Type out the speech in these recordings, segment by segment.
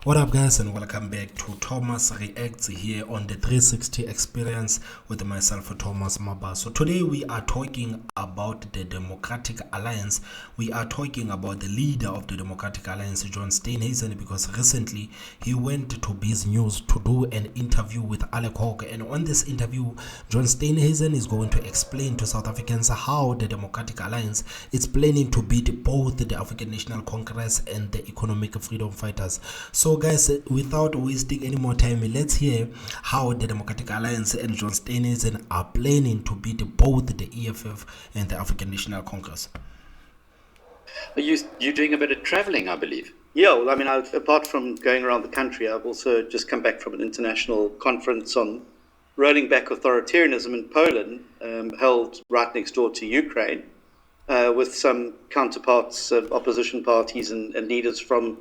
What up, guys, and welcome back to Thomas Reacts here on the 360 experience with myself, Thomas Maba. So today we are talking about the Democratic Alliance. We are talking about the leader of the Democratic Alliance, John Steenhuisen, because recently he went to Biz News to do an interview with Alec Hawke, and on this interview, John Steenhuisen is going to explain to South Africans how the Democratic Alliance is planning to beat both the African National Congress and the Economic Freedom Fighters. So guys, without wasting any more time, let's hear how the Democratic Alliance and John Steenhuisen are planning to beat both the EFF and the African National Congress. You're doing a bit of traveling, I believe. Yeah, well, I mean, apart from going around the country, I've also just come back from an international conference on rolling back authoritarianism in Poland, held right next door to Ukraine, with some counterparts of opposition parties and leaders from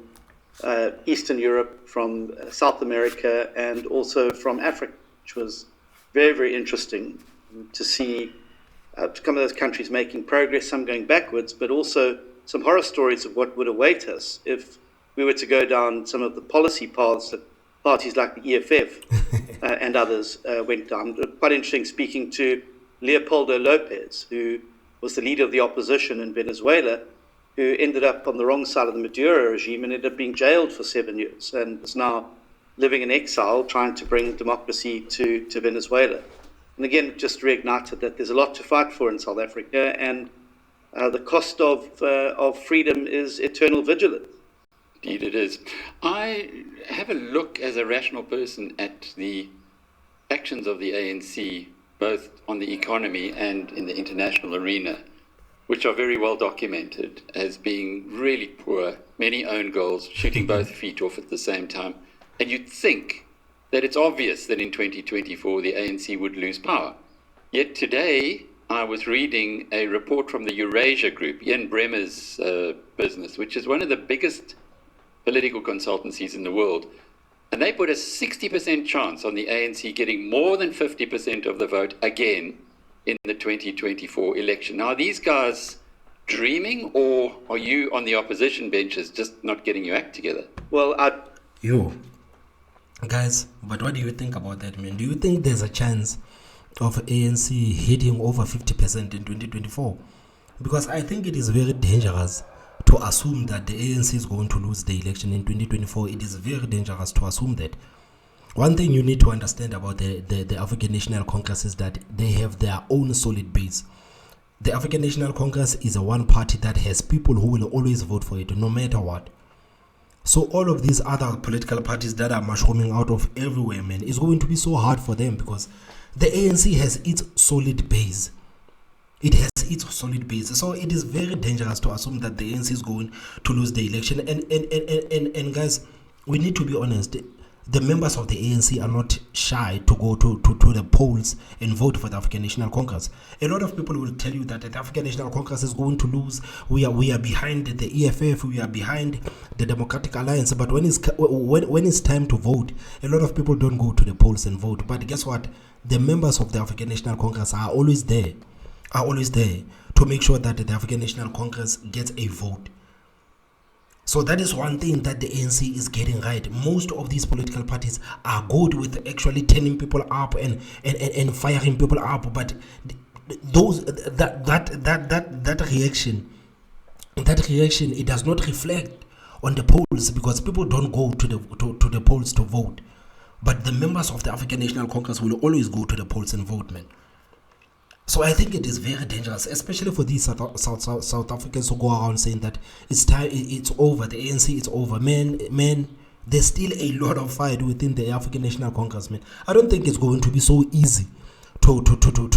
Eastern Europe, from South America, and also from Africa, which was very, very interesting to see some of those countries making progress, some going backwards, but also some horror stories of what would await us if we were to go down some of the policy paths that parties like the EFF and others went down. Quite interesting speaking to Leopoldo Lopez, who was the leader of the opposition in Venezuela, who ended up on the wrong side of the Maduro regime and ended up being jailed for 7 years and is now living in exile, trying to bring democracy to Venezuela. And again, just reignited that there's a lot to fight for in South Africa, and the cost of freedom is eternal vigilance. Indeed it is. I have a look as a rational person at the actions of the ANC, both on the economy and in the international arena, which are very well documented as being really poor, many own goals, shooting both feet off at the same time. And you'd think that it's obvious that in 2024 the ANC would lose power. Yet today I was reading a report from the Eurasia Group, Ian Bremmer's business, which is one of the biggest political consultancies in the world. And they put a 60% chance on the ANC getting more than 50% of the vote again in the 2024 election. Now, are these guys dreaming, or are you on the opposition benches just not getting your act together? Well, Guys, but what do you think about that, man? Do you think there's a chance of ANC hitting over 50% in 2024? Because I think it is very dangerous to assume that the ANC is going to lose the election in 2024. It is very dangerous to assume that. One thing you need to understand about the African National Congress is that they have their own solid base. The African National Congress is a one party that has people who will always vote for it, no matter what. So all of these other political parties that are mushrooming out of everywhere, man, is going to be so hard for them because the ANC has its solid base. It has its solid base. So it is very dangerous to assume that the ANC is going to lose the election. And guys, we need to be honest. The members of the ANC are not shy to go to the polls and vote for the African National Congress. A lot of people will tell you that the African National Congress is going to lose. We are behind the EFF. We are behind the Democratic Alliance. But when it's time to vote, a lot of people don't go to the polls and vote. But guess what? The members of the African National Congress are always there. To make sure that the African National Congress gets a vote. So that is one thing that the ANC is getting right. Most of these political parties are good with actually turning people up and firing people up, but that reaction, it does not reflect on the polls because people don't go to the polls to vote. But the members of the African National Congress will always go to the polls and vote, man. So I think it is very dangerous, especially for these South Africans who go around saying that it's time, it's over, the ANC is over. Man, there's still a lot of fight within the African National Congress, man. I don't think it's going to be so easy to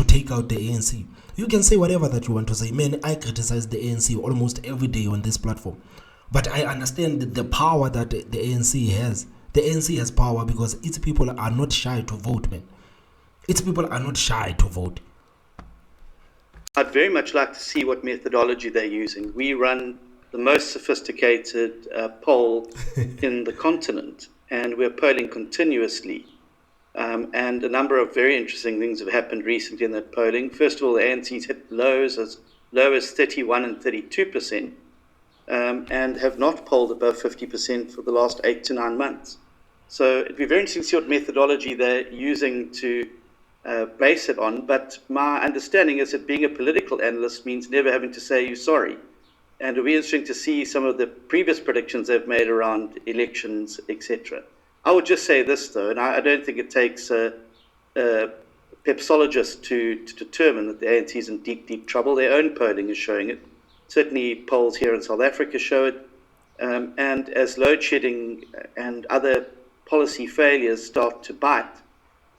take out the ANC. You can say whatever that you want to say. Man, I criticize the ANC almost every day on this platform. But I understand the power that the ANC has. The ANC has power because its people are not shy to vote, man. Its people are not shy to vote. I'd very much like to see what methodology they're using. We run the most sophisticated poll in the continent, and we're polling continuously. And a number of very interesting things have happened recently in that polling. First of all, the ANC's hit lows as low as 31 and 32%. and have not polled above 50% for the last 8 to 9 months. So it'd be very interesting to see what methodology they're using to base it on. But my understanding is that being a political analyst means never having to say you're sorry. And it'll be interesting to see some of the previous predictions they've made around elections, etc. I would just say this, though, and I don't think it takes a pepsologist to determine that the ANC is in deep, deep trouble. Their own polling is showing it. Certainly polls here in South Africa show it. And as load shedding and other policy failures start to bite,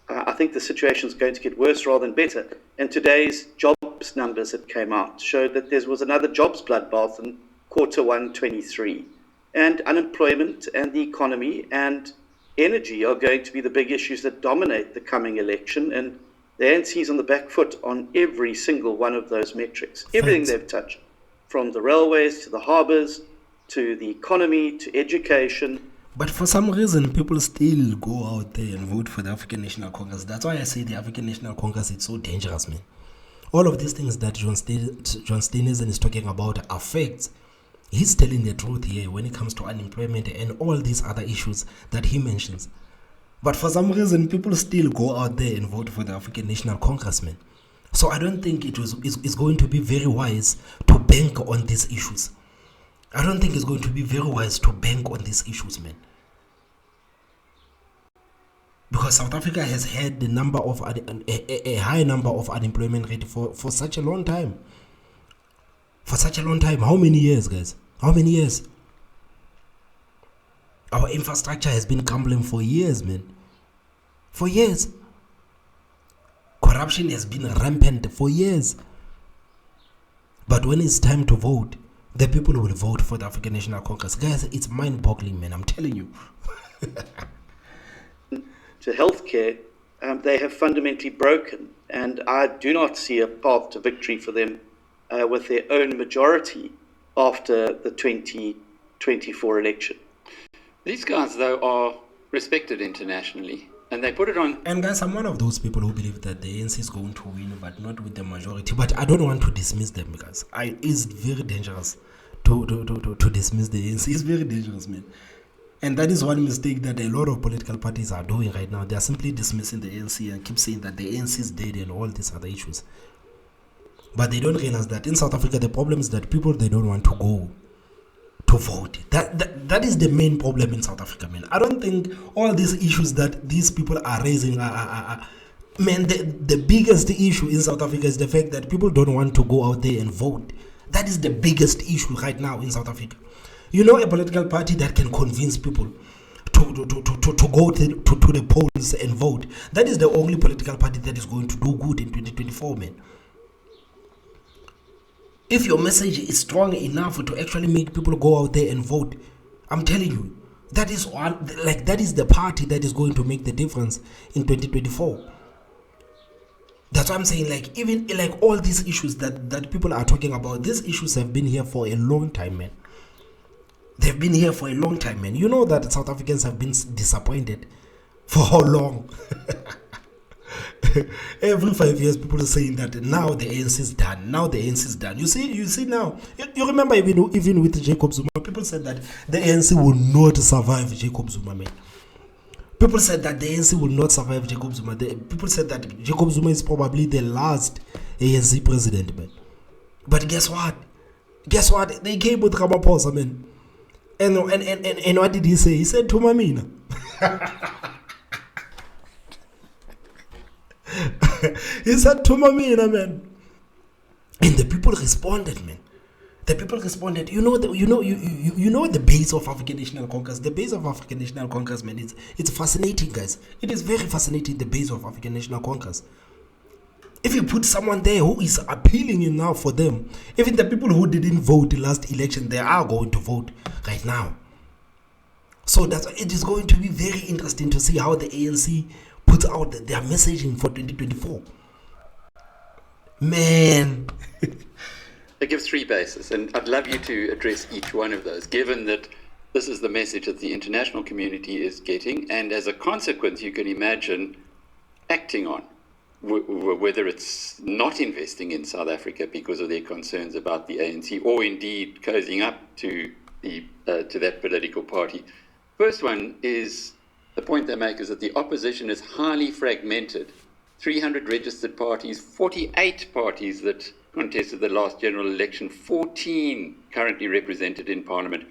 I think the situation is going to get worse rather than better. And today's jobs numbers that came out showed that there was another jobs bloodbath in Q1 23. And unemployment and the economy and energy are going to be the big issues that dominate the coming election. And the ANC is on the back foot on every single one of those metrics. Everything they've touched, from the railways to the harbours, to the economy, to education. But for some reason, people still go out there and vote for the African National Congress. That's why I say the African National Congress is so dangerous, man. All of these things that John Steenhuisen is talking about are facts. He's telling the truth here when it comes to unemployment and all these other issues that he mentions. But for some reason, people still go out there and vote for the African National Congress, man. So I don't think it's going to be very wise to bank on these issues. I don't think it's going to be very wise to bank on these issues, man. Because South Africa has had the number of a high number of unemployment rate for such a long time. For such a long time. How many years, guys? How many years? Our infrastructure has been crumbling for years, man. For years. Corruption has been rampant for years. But when it's time to vote, the people will vote for the African National Congress. Guys, it's mind-boggling, man. I'm telling you. To healthcare, they have fundamentally broken. And I do not see a path to victory for them with their own majority after the 2024 election. These guys, though, are respected internationally. And they put it on. And guys, I'm one of those people who believe that the ANC is going to win, but not with the majority. But I don't want to dismiss them because it's very dangerous to dismiss the ANC. It's very dangerous, man. And that is one mistake that a lot of political parties are doing right now. They are simply dismissing the ANC and keep saying that the ANC is dead and all these other issues. But they don't realize that in South Africa, the problem is that people, they don't want to go to vote. That is the main problem in South Africa, man. I don't think all these issues that these people are raising are man, the biggest issue in South Africa is the fact that people don't want to go out there and vote. That is the biggest issue right now in South Africa. You know, a political party that can convince people to go to the polls and vote. That is the only political party that is going to do good in 2024, man. If your message is strong enough to actually make people go out there and vote, I'm telling you, that is the party that is going to make the difference in 2024. That's why I'm saying, like, even like all these issues that people are talking about, these issues have been here for a long time, man. They've been here for a long time, man. You know that South Africans have been disappointed for how long? Every 5 years, people are saying that now the ANC is done. Now the ANC is done. You see now. You remember even with Jacob Zuma, people said that the ANC will not survive Jacob Zuma, man. People said that the ANC will not survive Jacob Zuma. People said that Jacob Zuma is probably the last ANC president, man. But guess what? They came with Ramaphosa, man. And what did he say? He said, Tumamina. He said, Tumamina, man. And the people responded, man. The people responded. You know the base of African National Congress. The base of African National Congress, man, it's fascinating, guys. It is very fascinating, the base of African National Congress. If you put someone there who is appealing enough for them, even the people who didn't vote the last election, they are going to vote right now. So it is going to be very interesting to see how the ANC puts out their messaging for 2024. Man. It gives three bases, and I'd love you to address each one of those, given that this is the message that the international community is getting, and as a consequence, you can imagine acting on. whether it's not investing in South Africa because of their concerns about the ANC, or indeed cozying up to that political party. First one is, the point they make is that the opposition is highly fragmented. 300 registered parties, 48 parties that contested the last general election, 14 currently represented in Parliament.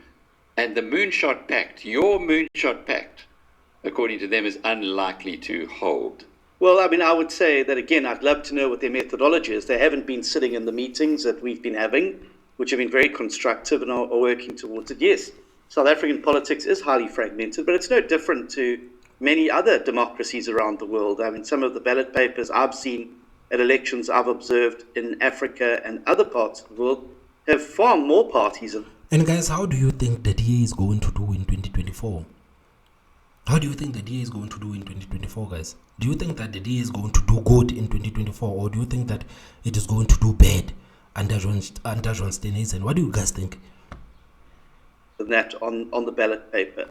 And the Moonshot Pact, your Moonshot Pact, according to them, is unlikely to hold. Well, I mean, I would say that, again, I'd love to know what their methodology is. They haven't been sitting in the meetings that we've been having, which have been very constructive and are working towards it. Yes, South African politics is highly fragmented, but it's no different to many other democracies around the world. I mean, some of the ballot papers I've seen at elections I've observed in Africa and other parts of the world have far more parties. And guys, how do you think the DA is going to do in 2024? How do you think the DA is going to do in 2024, guys? Do you think that the DA is going to do good in 2024, or do you think that it is going to do bad under John Steenhuisen? What do you guys think? That on the ballot paper,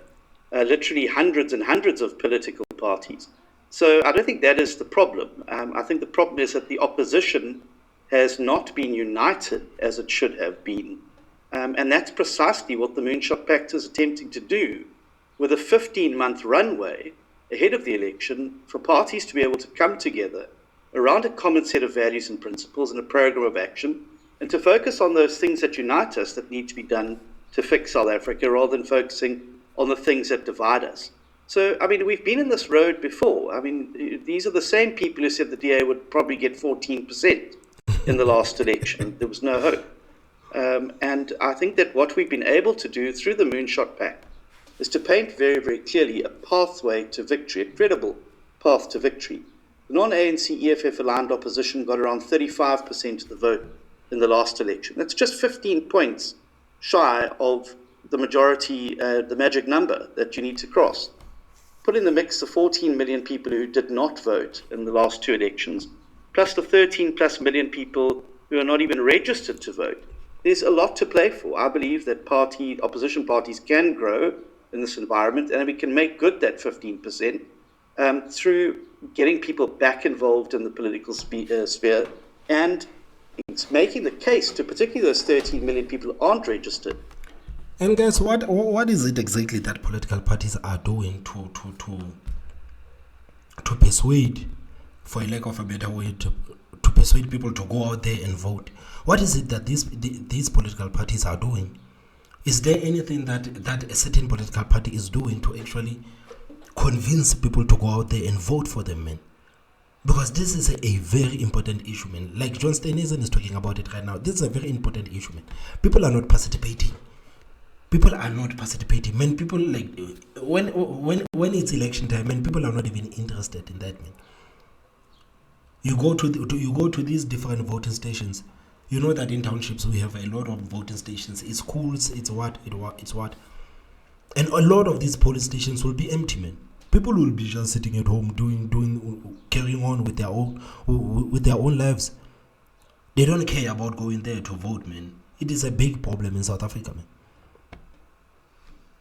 literally hundreds and hundreds of political parties. So I don't think that is the problem. I think the problem is that the opposition has not been united as it should have been. And that's precisely what the Moonshot Pact is attempting to do, with a 15-month runway ahead of the election for parties to be able to come together around a common set of values and principles and a program of action, and to focus on those things that unite us that need to be done to fix South Africa, rather than focusing on the things that divide us. So, I mean, we've been in this road before. I mean, these are the same people who said the DA would probably get 14% in the last election. There was no hope. And I think that what we've been able to do through the Moonshot Pact is to paint very, very clearly a pathway to victory, a credible path to victory. The non-ANC EFF-aligned opposition got around 35% of the vote in the last election. That's just 15 points shy of the majority, the magic number that you need to cross. Put in the mix the 14 million people who did not vote in the last two elections, plus the 13 plus million people who are not even registered to vote. There's a lot to play for. I believe that opposition parties can grow in this environment, and we can make good that 15% through getting people back involved in the political sphere, and it's making the case to particularly those 13 million people who aren't registered. And guys, what is it exactly that political parties are doing to persuade, for a lack of a better way, to persuade people to go out there and vote? What is it that these political parties are doing? Is there anything that a certain political party is doing to actually convince people to go out there and vote for them, man? Because this is a very important issue, man. Like John Steenhuisen is talking about it right now. This is a very important issue, man. People are not participating. Man, people, like, when it's election time, man, people are not even interested in that, man. You go to these different voting stations. You know that in townships we have a lot of voting stations. It's schools, it's what. And a lot of these polling stations will be empty, man. People will be just sitting at home carrying on with their own lives. They don't care about going there to vote, man. It is a big problem in South Africa, man.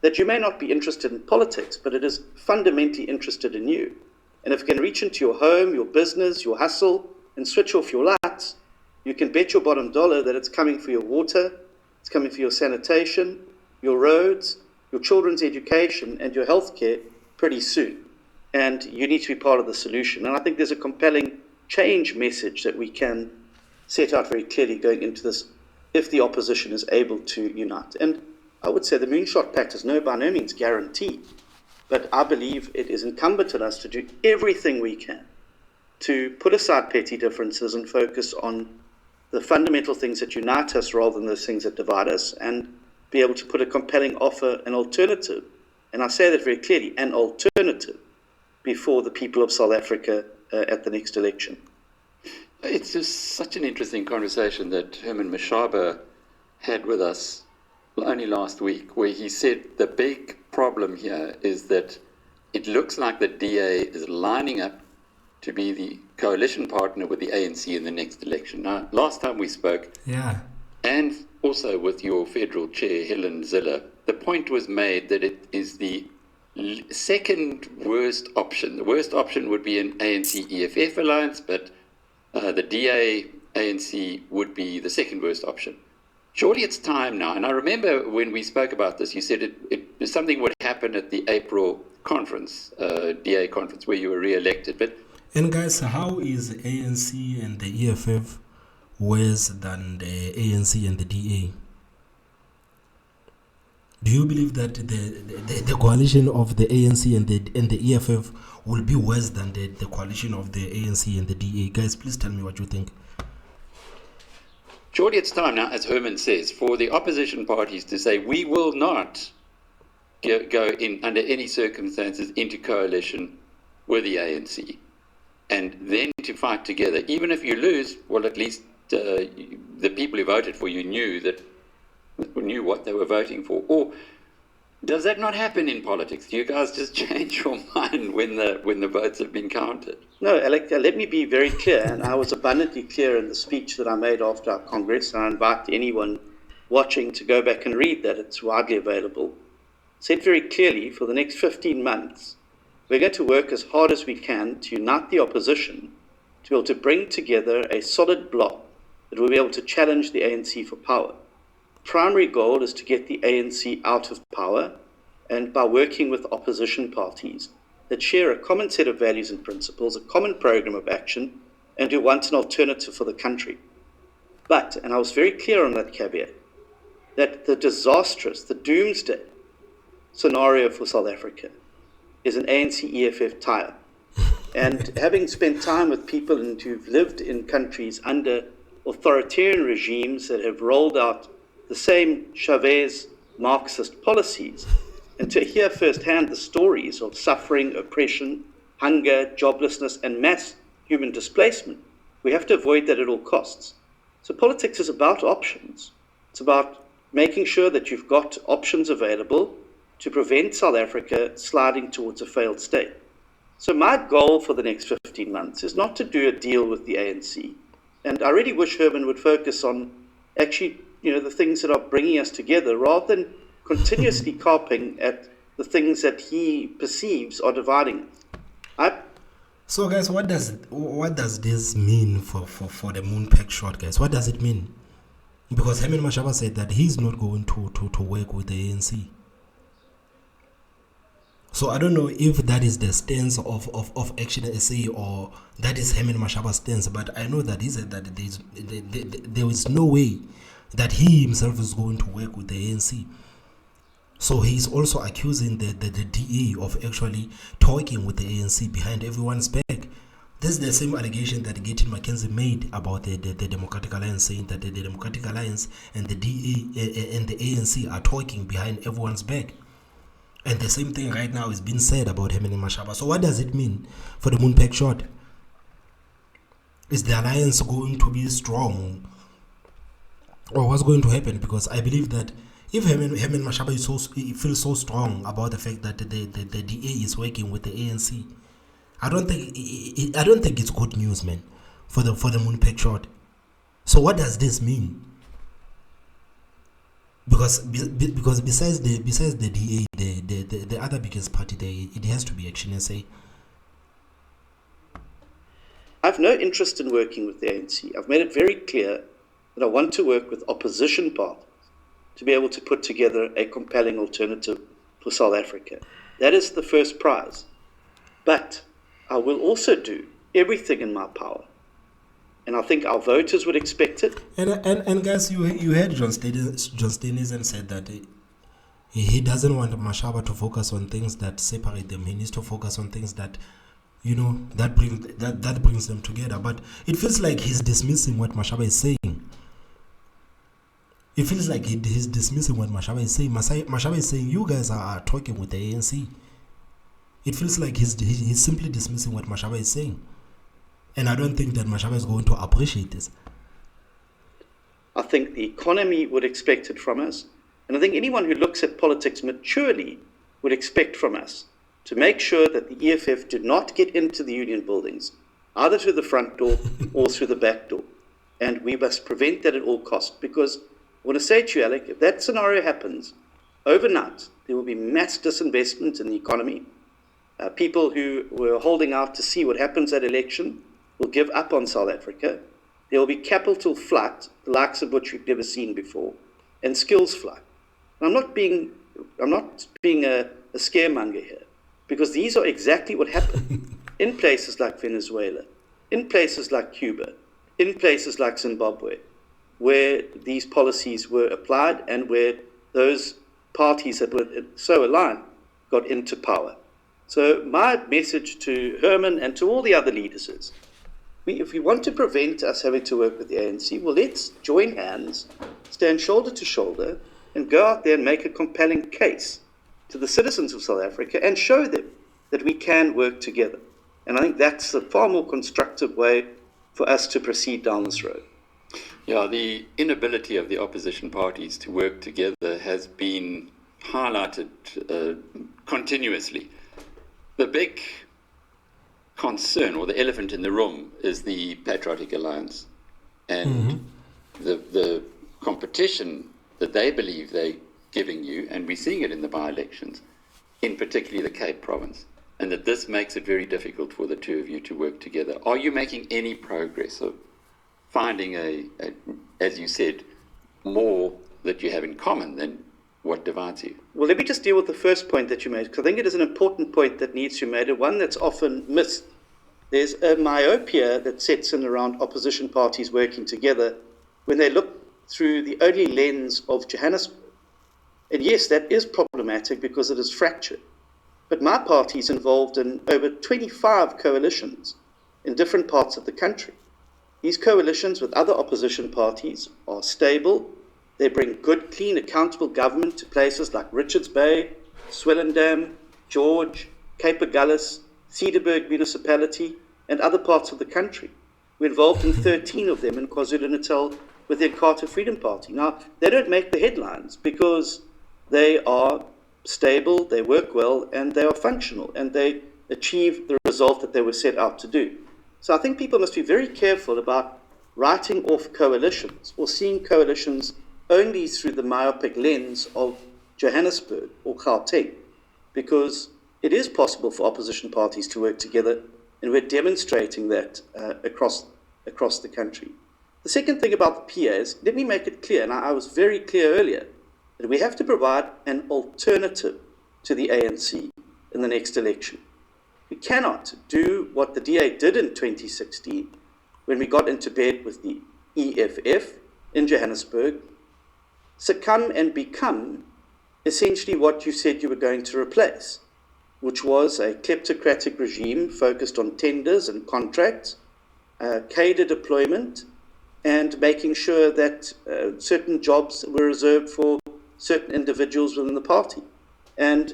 That you may not be interested in politics, but it is fundamentally interested in you. And if it can reach into your home, your business, your hustle, and switch off your lights, you can bet your bottom dollar that it's coming for your water, it's coming for your sanitation, your roads, your children's education, and your healthcare pretty soon. And you need to be part of the solution. And I think there's a compelling change message that we can set out very clearly going into this if the opposition is able to unite. And I would say the Moonshot Pact is by no means guaranteed, but I believe it is incumbent on us to do everything we can to put aside petty differences and focus on the fundamental things that unite us rather than those things that divide us, and be able to put a compelling offer, an alternative, and I say that very clearly, an alternative, before the people of South Africa at the next election. It's just such an interesting conversation that Herman Mashaba had with us only last week, where he said the big problem here is that it looks like the DA is lining up to be the coalition partner with the ANC in the next election. Now, last time we spoke, and also with your federal chair, Helen Ziller, the point was made that it is the second worst option. The worst option would be an ANC-EFF alliance, but the DA-ANC would be the second worst option. Surely it's time now. And I remember when we spoke about this, you said something would happen at the April conference, DA conference, where you were re-elected. And guys, how is ANC and the EFF worse than the ANC and the DA? Do you believe that the coalition of the ANC and the EFF will be worse than the coalition of the ANC and the DA? Guys, please tell me what you think. Surely it's time now, as Herman says, for the opposition parties to say we will not go in under any circumstances into coalition with the ANC, and then to fight together. Even if you lose, well, at least the people who voted for you knew what they were voting for. Or does that not happen in politics? Do you guys just change your mind when the votes have been counted? No, Alec, let me be very clear, and I was abundantly clear in the speech that I made after our Congress, and I invite anyone watching to go back and read that. It's widely available. Said very clearly, for the next 15 months, we're going to work as hard as we can to unite the opposition, to be able to bring together a solid bloc that will be able to challenge the ANC for power. Primary goal is to get the ANC out of power, and by working with opposition parties that share a common set of values and principles, a common program of action, and who want an alternative for the country. But, and I was very clear on that caveat, that the disastrous, the doomsday scenario for South Africa is an ANC-EFF tie-up. And having spent time with people who've lived in countries under authoritarian regimes that have rolled out the same Chavez Marxist policies, and to hear firsthand the stories of suffering, oppression, hunger, joblessness, and mass human displacement, we have to avoid that at all costs. So politics is about options. It's about making sure that you've got options available to prevent South Africa sliding towards a failed state. So my goal for the next 15 months is not to do a deal with the ANC. And I really wish Herman would focus on actually, the things that are bringing us together, rather than continuously carping at the things that he perceives are dividing us. So, guys, what does this mean for the Moon Pact short, guys? What does it mean? Because Herman Mashaba said that he's not going to work with the ANC. So I don't know if that is the stance of Action SA or that is Herman Mashaba's stance, but I know that he said that there is no way that he himself is going to work with the ANC. So he's also accusing the DA of actually talking with the ANC behind everyone's back. This is the same allegation that Gayton Mckenzie made about the Democratic Alliance, saying that the Democratic Alliance and the DA and the ANC are talking behind everyone's back. And the same thing right now is being said about Herman Mashaba. So what does it mean for the Moon Pact short? Is the alliance going to be strong? Or what's going to happen? Because I believe that if Herman Mashaba feels so strong about the fact that the DA is working with the ANC, I don't think it's good news, man, for the Moon Pact short. So what does this mean? Because besides the DA, the other biggest party there, it has to be Action SA. I have no interest in working with the ANC. I've made it very clear that I want to work with opposition parties to be able to put together a compelling alternative for South Africa. That is the first prize. But I will also do everything in my power, and I think our voters would expect it. And guys, you heard John Steenhuisen said that he doesn't want Mashaba to focus on things that separate them. He needs to focus on things that that brings them together. But it feels like he's dismissing what Mashaba is saying. It feels like he's dismissing what Mashaba is saying. Mashaba is saying you guys are talking with the ANC. It feels like he's simply dismissing what Mashaba is saying. And I don't think that Mashaba is going to appreciate this. I think the economy would expect it from us. And I think anyone who looks at politics maturely would expect from us to make sure that the EFF do not get into the union buildings, either through the front door or through the back door. And we must prevent that at all costs. Because I want to say to you, Alec, if that scenario happens, overnight, there will be mass disinvestment in the economy. People who were holding out to see what happens at election will give up on South Africa. There will be capital flight, the likes of which we've never seen before, and skills flight. And I'm not being a scaremonger here, because these are exactly what happened in places like Venezuela, in places like Cuba, in places like Zimbabwe, where these policies were applied and where those parties that were so aligned got into power. So my message to Herman and to all the other leaders is, if we want to prevent us having to work with the ANC, well, let's join hands, stand shoulder to shoulder, and go out there and make a compelling case to the citizens of South Africa and show them that we can work together. And I think that's a far more constructive way for us to proceed down this road. Yeah, the inability of the opposition parties to work together has been highlighted continuously. The big concern, or the elephant in the room, is the Patriotic Alliance and the competition that they believe they're giving you, and we're seeing it in the by-elections, in particularly the Cape Province, and that this makes it very difficult for the two of you to work together. Are you making any progress of finding as you said, more that you have in common than what divides you? Well, let me just deal with the first point that you made, because I think it is an important point that needs to be made, and one that's often missed. There's a myopia that sets in around opposition parties working together when they look through the only lens of Johannesburg. And yes, that is problematic because it is fractured. But my party is involved in over 25 coalitions in different parts of the country. These coalitions with other opposition parties are stable. They bring good, clean, accountable government to places like Richards Bay, Swellendam, George, Cape Agulhas, Cedarburg Municipality, and other parts of the country. We're involved in 13 of them in KwaZulu-Natal with the Inkatha Freedom Party. Now, they don't make the headlines because they are stable, they work well, and they are functional, and they achieve the result that they were set out to do. So I think people must be very careful about writing off coalitions or seeing coalitions only through the myopic lens of Johannesburg or Gauteng, because it is possible for opposition parties to work together, and we're demonstrating that across the country. The second thing about the PA is, let me make it clear, and I was very clear earlier, that we have to provide an alternative to the ANC in the next election. We cannot do what the DA did in 2016 when we got into bed with the EFF in Johannesburg, succumb and become essentially what you said you were going to replace, which was a kleptocratic regime focused on tenders and contracts, cadre deployment, and making sure that certain jobs were reserved for certain individuals within the party. And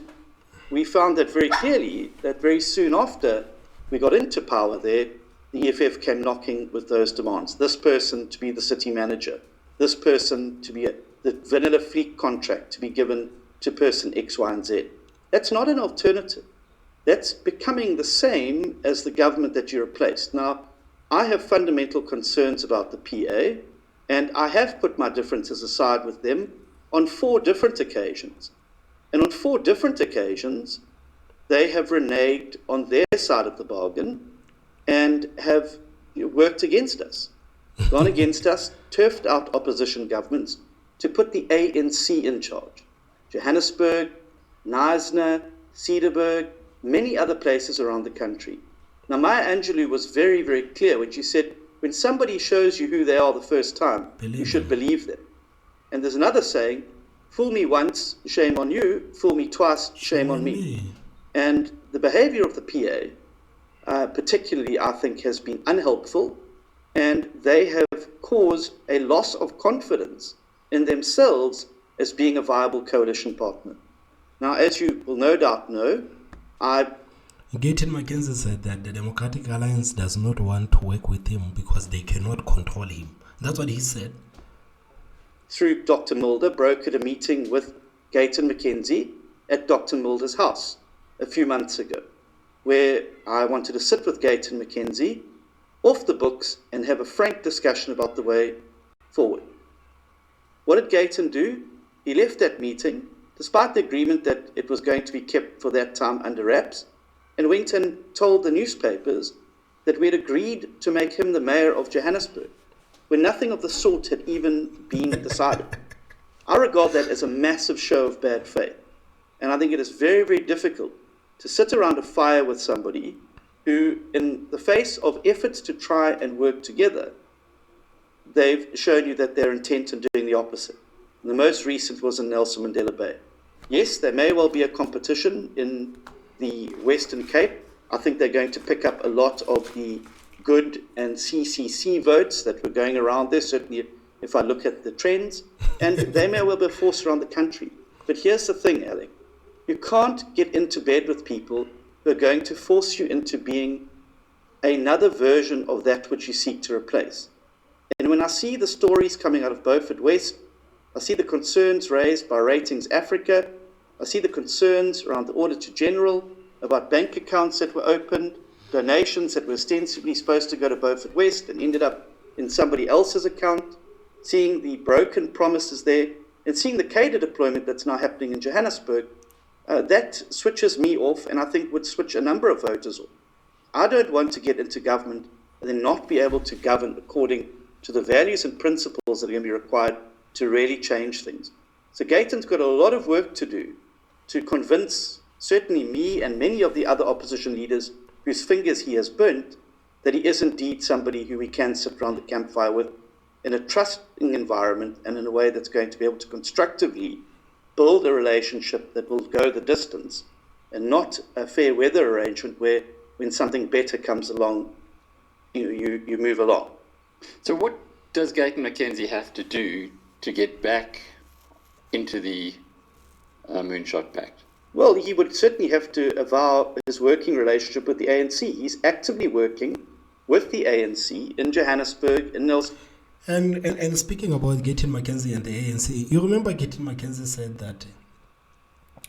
we found that very clearly, that very soon after we got into power there, the EFF came knocking with those demands. This person to be the city manager, this person to be the vanilla fleet contract to be given to person X, Y, and Z. That's not an alternative. That's becoming the same as the government that you replaced. Now, I have fundamental concerns about the PA, and I have put my differences aside with them on 4 different occasions. And on 4 different occasions, they have reneged on their side of the bargain and have worked against us, gone against us, turfed out opposition governments to put the ANC in charge. Johannesburg, Knysna, Cedarburg, many other places around the country. Now, Maya Angelou was very, very clear when she said, when somebody shows you who they are the first time, you should believe them. And there's another saying, fool me once, shame on you. Fool me twice, shame on me. And the behavior of the PA, particularly, I think, has been unhelpful, and they have caused a loss of confidence in themselves as being a viable coalition partner. Now, as you will no doubt know, Gayton Mckenzie said that the Democratic Alliance does not want to work with him because they cannot control him. That's what he said. Through Dr. Mulder, brokered a meeting with Gayton Mckenzie at Dr. Mulder's house a few months ago, where I wanted to sit with Gayton Mckenzie off the books and have a frank discussion about the way forward. What did Gayton do? He left that meeting despite the agreement that it was going to be kept for that time under wraps, and went and told the newspapers that we had agreed to make him the mayor of Johannesburg, when nothing of the sort had even been decided. I regard that as a massive show of bad faith, and I think it is very, very difficult to sit around a fire with somebody who, in the face of efforts to try and work together, they've shown you that they're intent on doing the opposite. And the most recent was in Nelson Mandela Bay. Yes, there may well be a competition in the Western Cape. I think they're going to pick up a lot of the good and CCC votes that were going around there, certainly if I look at the trends, and they may well be a force around the country. But here's the thing, Alec. You can't get into bed with people who are going to force you into being another version of that which you seek to replace. And when I see the stories coming out of Beaufort West, I see the concerns raised by Ratings Africa, I see the concerns around the Auditor General about bank accounts that were opened, donations that were ostensibly supposed to go to Beaufort West and ended up in somebody else's account, seeing the broken promises there, and seeing the CADA deployment that's now happening in Johannesburg, that switches me off, and I think would switch a number of voters off. I don't want to get into government and then not be able to govern according to the values and principles that are going to be required to really change things. So Gayton's got a lot of work to do to convince certainly me and many of the other opposition leaders whose fingers he has burnt that he is indeed somebody who we can sit around the campfire with in a trusting environment and in a way that's going to be able to constructively build a relationship that will go the distance, and not a fair weather arrangement where when something better comes along, you move along. So what does Gayton Mckenzie have to do to get back into the Moonshot Pact? Well, he would certainly have to avow his working relationship with the ANC. He's actively working with the ANC in Johannesburg, in Nelson. And speaking about Gayton Mckenzie and the ANC, you remember Gayton Mckenzie said that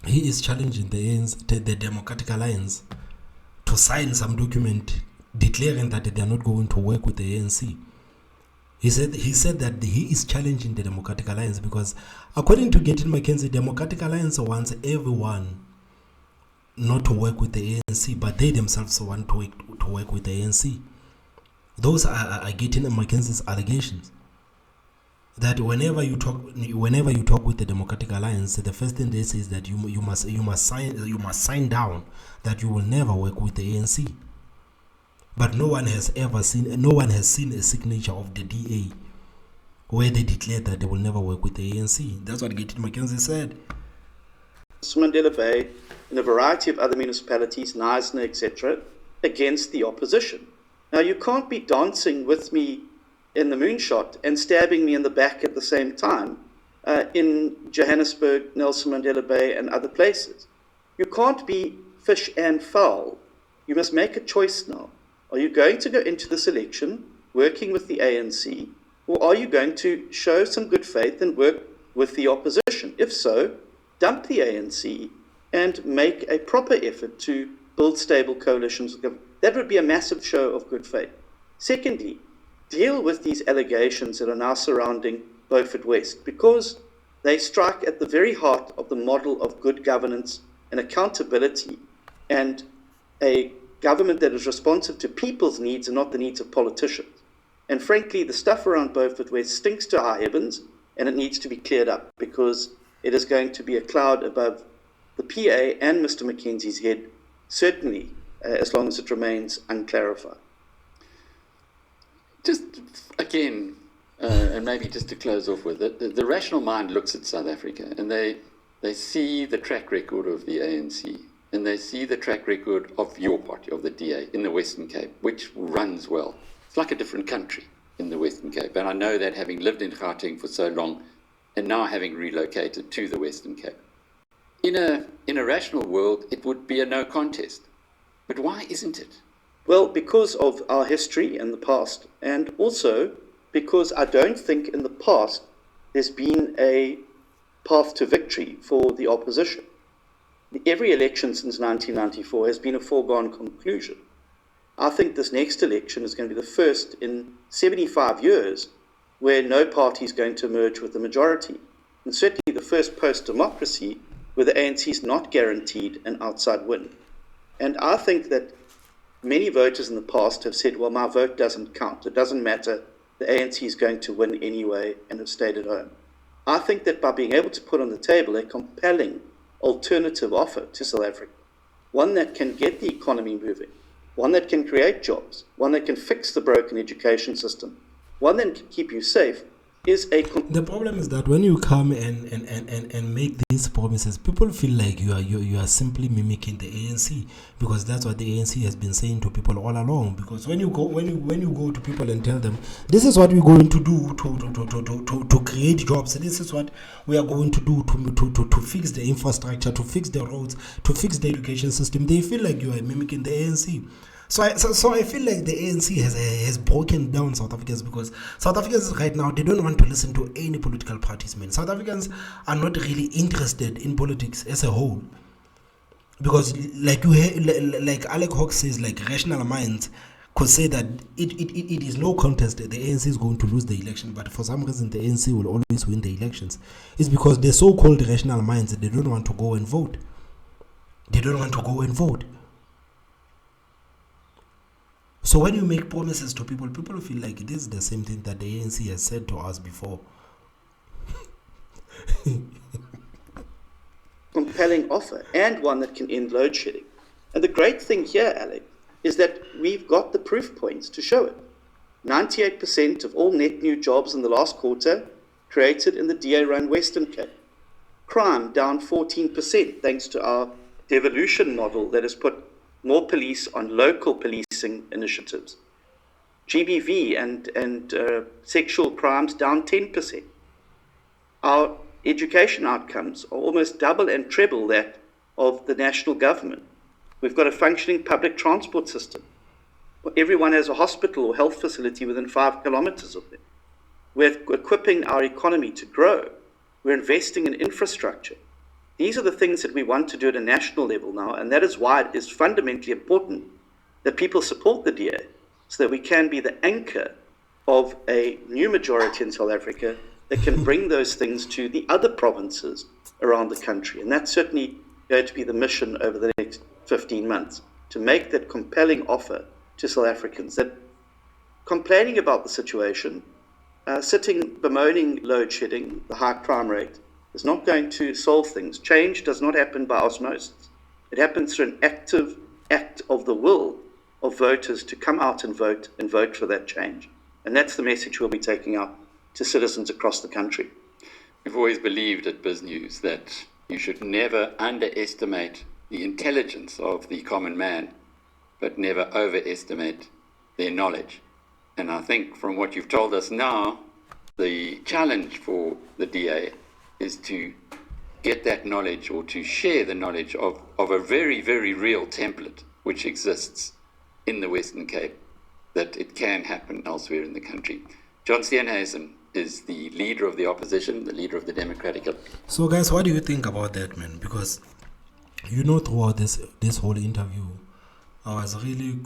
he is challenging the ANC, the Democratic Alliance, to sign some document declaring that they are not going to work with the ANC. He said that he is challenging the Democratic Alliance because, according to Gayton Mckenzie, Democratic Alliance wants everyone not to work with the ANC, but they themselves want to work with the ANC. Those are Gayton Mckenzie's allegations. That whenever you talk with the Democratic Alliance, the first thing they say is that you must sign down that you will never work with the ANC. But no one has seen a signature of the DA where they declared that they will never work with the ANC. That's what Gayton Mckenzie said. Mandela Bay and a variety of other municipalities, Knysna, etc., against the opposition. Now, you can't be dancing with me in the moonshot and stabbing me in the back at the same time in Johannesburg, Nelson Mandela Bay, and other places. You can't be fish and fowl. You must make a choice now. Are you going to go into this election working with the ANC, or are you going to show some good faith and work with the opposition? If so, dump the ANC and make a proper effort to build stable coalitions. That would be a massive show of good faith. Secondly, deal with these allegations that are now surrounding Beaufort West, because they strike at the very heart of the model of good governance and accountability, and a government that is responsive to people's needs and not the needs of politicians. And frankly, the stuff around Beaufort West stinks to high heavens, and it needs to be cleared up, because it is going to be a cloud above the PA and Mr. Mckenzie's head, certainly as long as it remains unclarified. Just again, and maybe just to close off with it, the rational mind looks at South Africa and they see the track record of the ANC, and they see the track record of your party, of the DA, in the Western Cape, which runs well. It's like a different country in the Western Cape. And I know that, having lived in Gauteng for so long and now having relocated to the Western Cape. In a rational world, it would be a no contest. But why isn't it? Well, because of our history in the past, and also because I don't think in the past there's been a path to victory for the opposition. Every election since 1994 has been a foregone conclusion. I think this next election is going to be the first in 75 years where no party is going to emerge with the majority. And certainly the first post-democracy where the ANC is not guaranteed an outside win. And I think that many voters in the past have said, well, my vote doesn't count. It doesn't matter. The ANC is going to win anyway, and have stayed at home. I think that by being able to put on the table a compelling alternative offer to South Africa, one that can get the economy moving, one that can create jobs, one that can fix the broken education system, one that can keep you safe, is a... The problem is that when you come and make these promises, people feel like you are simply mimicking the ANC, because that's what the ANC has been saying to people all along. Because when you go to people and tell them, this is what we're going to do to create jobs, this is what we are going to do to fix the infrastructure, to fix the roads, to fix the education system, they feel like you are mimicking the ANC. So I feel like the ANC has broken down South Africans, because South Africans right now, they don't want to listen to any political parties, man. South Africans are not really interested in politics as a whole, because like Alec Hawke says, like rational minds could say that it is no contest that the ANC is going to lose the election, but for some reason the ANC will always win the elections. It's because the so-called rational minds that they don't want to go and vote. They don't want to go and vote. So when you make promises to people, people feel like this is the same thing that the ANC has said to us before. Compelling offer, and one that can end load shedding. And the great thing here, Alec, is that we've got the proof points to show it. 98% of all net new jobs in the last quarter created in the DA-run Western Cape. Crime down 14% thanks to our devolution model that has put more police on local policing initiatives. GBV and sexual crimes down 10%. Our education outcomes are almost double and treble that of the national government. We've got a functioning public transport system. Everyone has a hospital or health facility within 5 kilometers of them. We're equipping our economy to grow. We're investing in infrastructure. These are the things that we want to do at a national level now, and that is why it is fundamentally important that people support the DA, so that we can be the anchor of a new majority in South Africa that can bring those things to the other provinces around the country. And that's certainly going to be the mission over the next 15 months, to make that compelling offer to South Africans, that complaining about the situation, sitting bemoaning load shedding, the high crime rate, is not going to solve things. Change does not happen by osmosis. It happens through an active act of the will of voters to come out and vote for that change. And that's the message we'll be taking out to citizens across the country. We've always believed at BizNews that you should never underestimate the intelligence of the common man, but never overestimate their knowledge. And I think from what you've told us now, the challenge for the DA is to get that knowledge, or to share the knowledge of a very, very real template which exists in the Western Cape, that it can happen elsewhere in the country. John Steenhuisen is the leader of the opposition, the leader of the Democratic. So guys, what do you think about that, man? Because throughout this whole interview, I was really...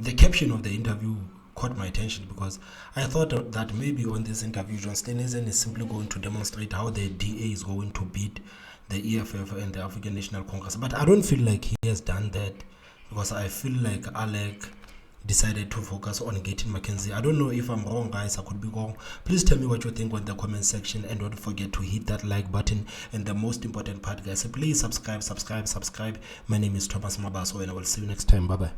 The caption of the interview caught my attention, because I thought that maybe on this interview, John Steenhuisen is simply going to demonstrate how the DA is going to beat the EFF and the African National Congress. But I don't feel like he has done that, because I feel like Alec decided to focus on Gayton Mckenzie. I don't know if I'm wrong, guys. I could be wrong. Please tell me what you think in the comment section, and don't forget to hit that like button. And the most important part, guys, please subscribe. My name is Thomas Mabaso, and I will see you next time. Bye bye.